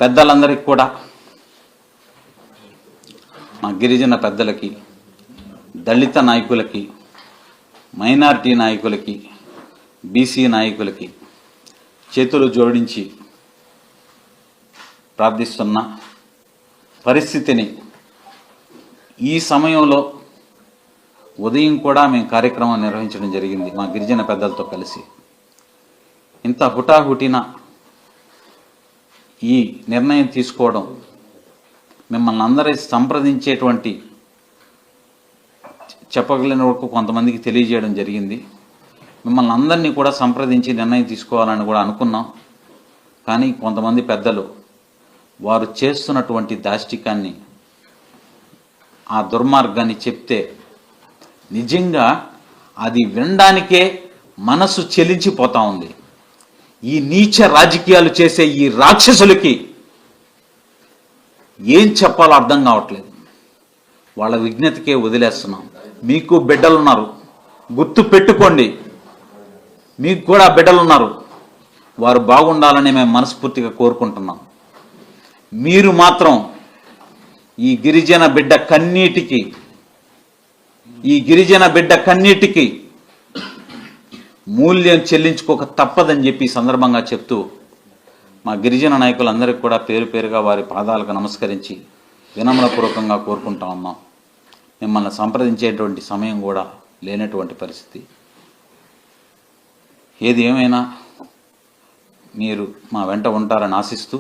పెద్దలందరికీ కూడా, మా గిరిజన పెద్దలకి, దళిత నాయకులకి, మైనారిటీ నాయకులకి, బీసీ నాయకులకి చేతులు జోడించి ప్రార్థిస్తున్న పరిస్థితిని ఈ సమయంలో ఉదయం కూడా మేము కార్యక్రమం నిర్వహించడం జరిగింది మా గిరిజన పెద్దలతో కలిసి. ఇంత హుటాహుటిన ఈ నిర్ణయం తీసుకోవడం మిమ్మల్ని అందరి సంప్రదించేటువంటి చెప్పగలిగిన వరకు కొంతమందికి తెలియజేయడం జరిగింది. మిమ్మల్ని అందరినీ కూడా సంప్రదించి నిర్ణయం తీసుకోవాలని కూడా అనుకున్నాం. కానీ కొంతమంది పెద్దలు వారు చేస్తున్నటువంటి దాష్టికాన్ని, ఆ దుర్మార్గాన్ని చెప్తే నిజంగా అది వినడానికే మనసు చెలించిపోతా ఉంది. ఈ నీచ రాజకీయాలు చేసే ఈ రాక్షసులకి ఏం చెప్పాలో అర్థం కావట్లేదు. వాళ్ళ విజ్ఞతకే వదిలేస్తున్నాం. మీకు బిడ్డలున్నారు, గుర్తు పెట్టుకోండి. మీకు కూడా బిడ్డలున్నారు, వారు బాగుండాలని మేము మనస్ఫూర్తిగా కోరుకుంటున్నాం. మీరు మాత్రం ఈ గిరిజన బిడ్డ కన్నీటికి మూల్యం చెల్లించుకోక తప్పదని చెప్పి ఈ సందర్భంగా చెప్తూ, మా గిరిజన నాయకులందరికీ కూడా పేరు పేరుగా వారి పాదాలకు నమస్కరించి వినమ్రపూర్వకంగా కోరుకుంటా ఉన్నాం. మిమ్మల్ని సంప్రదించేటువంటి సమయం కూడా లేనటువంటి పరిస్థితి. ఏది ఏమైనా మీరు మా వెంట ఉంటారని ఆశిస్తూ